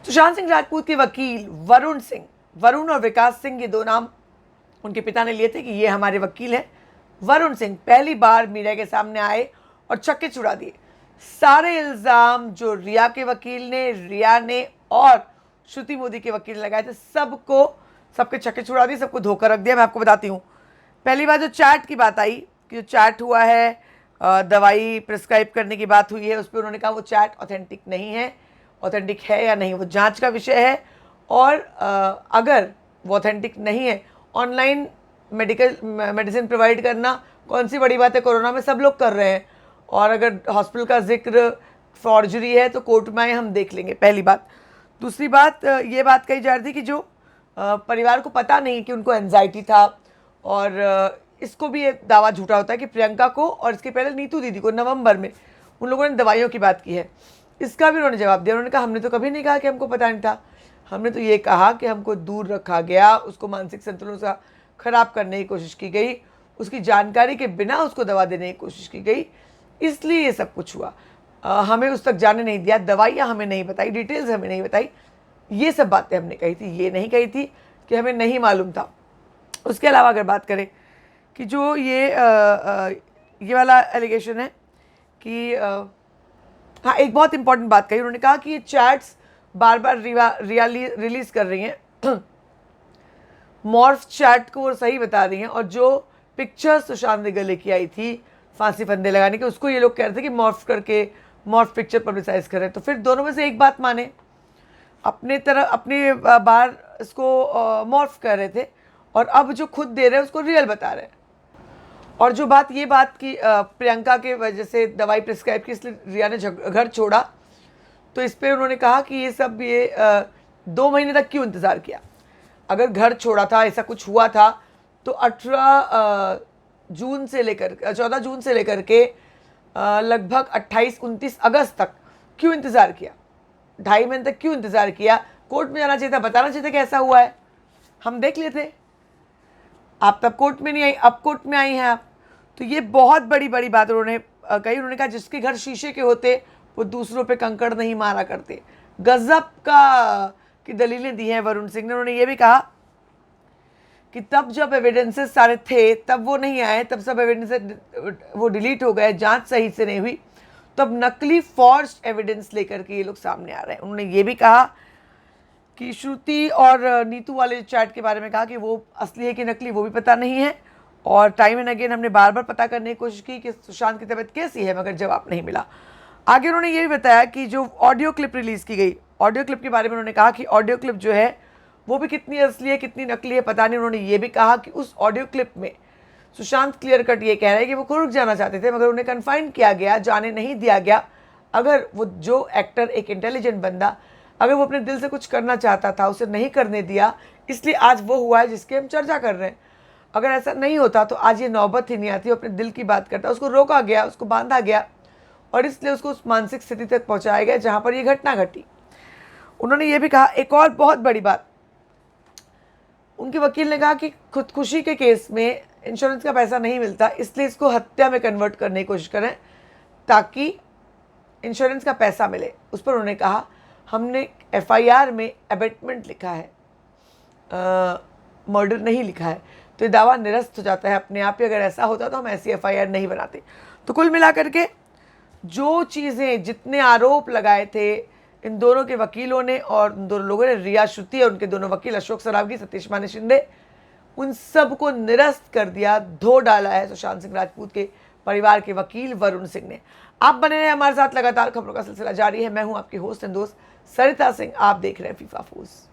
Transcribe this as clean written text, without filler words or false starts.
सुशांत सिंह राजपूत के वकील वरुण सिंह, वरुण और विकास सिंह, ये दो नाम उनके पिता ने लिए थे कि ये हमारे वकील हैं। वरुण सिंह पहली बार मीडिया के सामने आए और छक्के छुड़ा दिए। सारे इल्ज़ाम जो रिया के वकील ने, रिया ने और श्रुति मोदी के वकील ने लगाए थे, सबके छक्के छुड़ा दिए, सबको धोखा रख दिया। मैं आपको बताती हूँ, पहली बार जो चैट की बात आई कि जो चैट हुआ है, दवाई प्रिस्क्राइब करने की बात हुई है, उस पर उन्होंने कहा वो चैट ऑथेंटिक नहीं है। ऑथेंटिक है या नहीं वो जांच का विषय है, और अगर वो ऑथेंटिक नहीं है, ऑनलाइन मेडिसिन प्रोवाइड करना कौन सी बड़ी बात है, कोरोना में सब लोग कर रहे हैं। और अगर हॉस्पिटल का जिक्र फॉर्जरी है तो कोर्ट में आए, हम देख लेंगे, पहली बात। दूसरी बात, ये बात कही जा रही थी कि जो परिवार को पता नहीं कि उनको एंजाइटी था, और इसको भी एक दावा झूठा होता है कि प्रियंका को और इसके पहले नीतू दीदी को नवंबर में उन लोगों ने दवाइयों की बात की है। इसका भी उन्होंने जवाब दिया। उन्होंने कहा हमने तो कभी नहीं कहा कि हमको पता नहीं था, हमने तो ये कहा कि हमको दूर रखा गया, उसको मानसिक संतुलन सा खराब करने की कोशिश की गई, उसकी जानकारी के बिना उसको दवा देने की कोशिश की गई, इसलिए ये सब कुछ हुआ। हमें उस तक जाने नहीं दिया, दवाइयाँ हमें नहीं बताई, डिटेल्स हमें नहीं बताई, ये सब बातें हमने कही थी। ये नहीं कही थी कि हमें नहीं मालूम था। उसके अलावा अगर बात करें कि जो ये वाला एलिगेशन है कि हाँ, एक बहुत इंपॉर्टेंट बात कही उन्होंने, कहा कि ये चैट्स बार बार रिलीज कर रही हैं, मॉर्फ चैट को वो सही बता रही हैं, और जो पिक्चर्स सुशांत ने गले की आई थी फांसी फंदे लगाने के, उसको ये लोग कह रहे थे कि मॉर्फ पिक्चर पब्लिसाइज कर रहे हैं। तो फिर दोनों में से एक बात माने, अपनी बार इसको मॉर्फ कर रहे थे, और अब जो खुद दे रहे हैं उसको रियल बता रहे हैं। और जो ये बात की प्रियंका के वजह से दवाई प्रिस्क्राइब की, इसलिए रिया ने घर छोड़ा, तो इस पर उन्होंने कहा कि ये 2 महीने तक क्यों इंतज़ार किया। अगर घर छोड़ा था, ऐसा कुछ हुआ था, तो 14 जून से लेकर के लगभग 28-29 अगस्त तक क्यों इंतज़ार किया, 2.5 महीने तक क्यों इंतज़ार किया। कोर्ट में जाना चाहिए था, बताना चाहिए था कि ऐसा हुआ है, हम देख लेते। आप तब कोर्ट में नहीं आई, अब कोर्ट में आई हैं आप। तो ये बहुत बड़ी बात उन्होंने कही। उन्होंने कहा जिसके घर शीशे के होते वो दूसरों पे कंकड़ नहीं मारा करते। गजब की दलीलें दी हैं वरुण सिंह ने। उन्होंने ये भी कहा कि तब जब एविडेंसेस सारे थे तब वो नहीं आए, तब सब एविडेंसेस वो डिलीट हो गए, जांच सही से नहीं हुई, तो अब नकली फॉर्ज्ड एविडेंस लेकर के ये लोग सामने आ रहे हैं। उन्होंने ये भी कहा कि श्रुति और नीतू वाले चैट के बारे में कहा कि वो असली है कि नकली वो भी पता नहीं है, और टाइम एंड अगेन हमने बार पता करने की कोशिश की कि सुशांत की तबीयत कैसी है, मगर जवाब नहीं मिला। आगे उन्होंने ये भी बताया कि जो ऑडियो क्लिप रिलीज़ की गई, ऑडियो क्लिप के बारे में उन्होंने कहा कि ऑडियो क्लिप जो है वो भी कितनी असली है कितनी नकली है पता नहीं। उन्होंने ये भी कहा कि उस ऑडियो क्लिप में सुशांत क्लियर कट ये कह रहे हैं कि वो खुद जाना चाहते थे, मगर उन्हें कन्फाइन किया गया, जाने नहीं दिया गया। अगर वो जो एक्टर एक इंटेलिजेंट बंदा, अगर वो अपने दिल से कुछ करना चाहता था, उसे नहीं करने दिया, इसलिए आज वो हुआ है जिसकी हम चर्चा कर रहे हैं। अगर ऐसा नहीं होता तो आज ये नौबत ही नहीं आती। अपने दिल की बात करता, उसको रोका गया, उसको बांधा गया, और इसलिए उसको उस मानसिक स्थिति तक पहुंचाया गया जहां पर ये घटना घटी। उन्होंने ये भी कहा, एक और बहुत बड़ी बात, उनके वकील ने कहा कि खुदकुशी के केस में इंश्योरेंस का पैसा नहीं मिलता, इसलिए इसको हत्या में कन्वर्ट करने की कोशिश करें ताकि इंश्योरेंस का पैसा मिले। उस पर उन्होंने कहा हमने FIR में अबेटमेंट लिखा है, मर्डर नहीं लिखा है, तो ये दावा निरस्त हो जाता है अपने आप ही। अगर ऐसा होता तो हम ऐसी FIR नहीं बनाते। तो कुल मिलाकर के जो चीज़ें, जितने आरोप लगाए थे इन दोनों के वकीलों ने और उन दोनों लोगों ने, रिया, श्रुति और उनके दोनों वकील अशोक सरावगी, सतीश माने शिंदे, उन सब को निरस्त कर दिया, धो डाला है सुशांत सिंह राजपूत के परिवार के वकील वरुण सिंह ने। आप बने रहे हमारे साथ, लगातार खबरों का सिलसिला जारी है। मैं हूं आपकी होस्ट एंड दोस्त सरिता सिंह, आप देख रहे हैं फीफा फूस।